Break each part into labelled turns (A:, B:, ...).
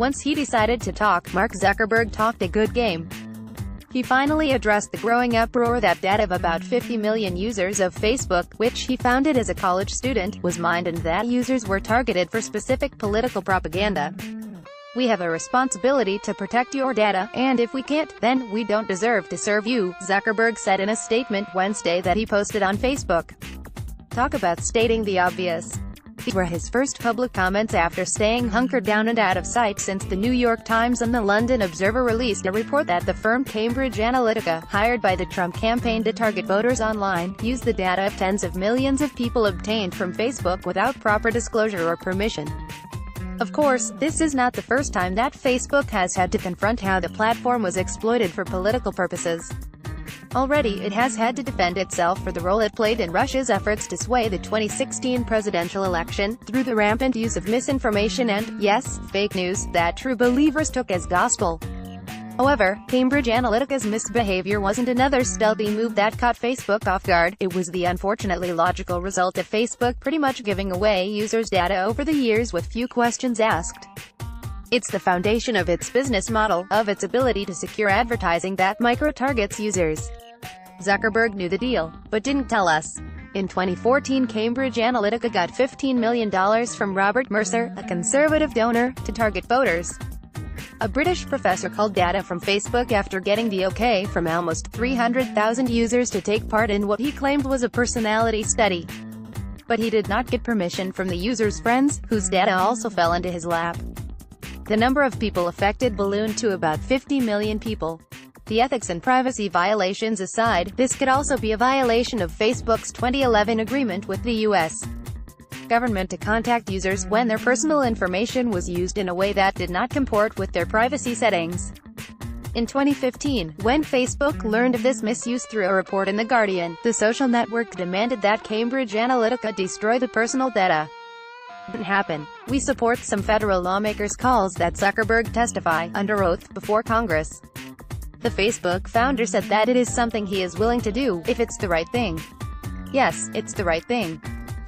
A: Once he decided to talk, Mark Zuckerberg talked a good game. He finally addressed the growing uproar that data of about 50 million users of Facebook, which he founded as a college student, was mined and that users were targeted for specific political propaganda. "We have a responsibility to protect your data, and if we can't, then we don't deserve to serve you," Zuckerberg said in a statement Wednesday that he posted on Facebook. Talk about stating the obvious. These were his first public comments after staying hunkered down and out of sight since the New York Times and the London Observer released a report that the firm Cambridge Analytica, hired by the Trump campaign to target voters online, used the data of tens of millions of people obtained from Facebook without proper disclosure or permission. Of course, this is not the first time that Facebook has had to confront how the platform was exploited for political purposes. Already, it has had to defend itself for the role it played in Russia's efforts to sway the 2016 presidential election, through the rampant use of misinformation and, yes, fake news, that true believers took as gospel. However, Cambridge Analytica's misbehavior wasn't another stealthy move that caught Facebook off guard. It was the unfortunately logical result of Facebook pretty much giving away users' data over the years with few questions asked. It's the foundation of its business model, of its ability to secure advertising that micro-targets users. Zuckerberg knew the deal, but didn't tell us. In 2014, Cambridge Analytica got $15 million from Robert Mercer, a conservative donor, to target voters. A British professor culled data from Facebook after getting the okay from almost 300,000 users to take part in what he claimed was a personality study. But he did not get permission from the users' friends, whose data also fell into his lap. The number of people affected ballooned to about 50 million people. The ethics and privacy violations aside, this could also be a violation of Facebook's 2011 agreement with the U.S. government to contact users when their personal information was used in a way that did not comport with their privacy settings. In 2015, when Facebook learned of this misuse through a report in The Guardian, the social network demanded that Cambridge Analytica destroy the personal data. It didn't happen. We support some federal lawmakers' calls that Zuckerberg testify, under oath, before Congress. The Facebook founder said that it is something he is willing to do, if it's the right thing. Yes, it's the right thing.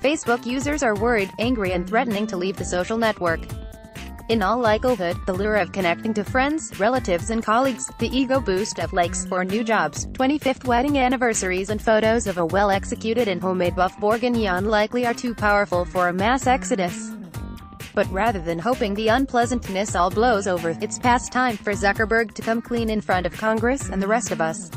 A: Facebook users are worried, angry and threatening to leave the social network. In all likelihood, the lure of connecting to friends, relatives and colleagues, the ego boost of likes for new jobs, 25th wedding anniversaries and photos of a well-executed and homemade Buff Bourguignon likely are too powerful for a mass exodus. But rather than hoping the unpleasantness all blows over, it's past time for Zuckerberg to come clean in front of Congress and the rest of us.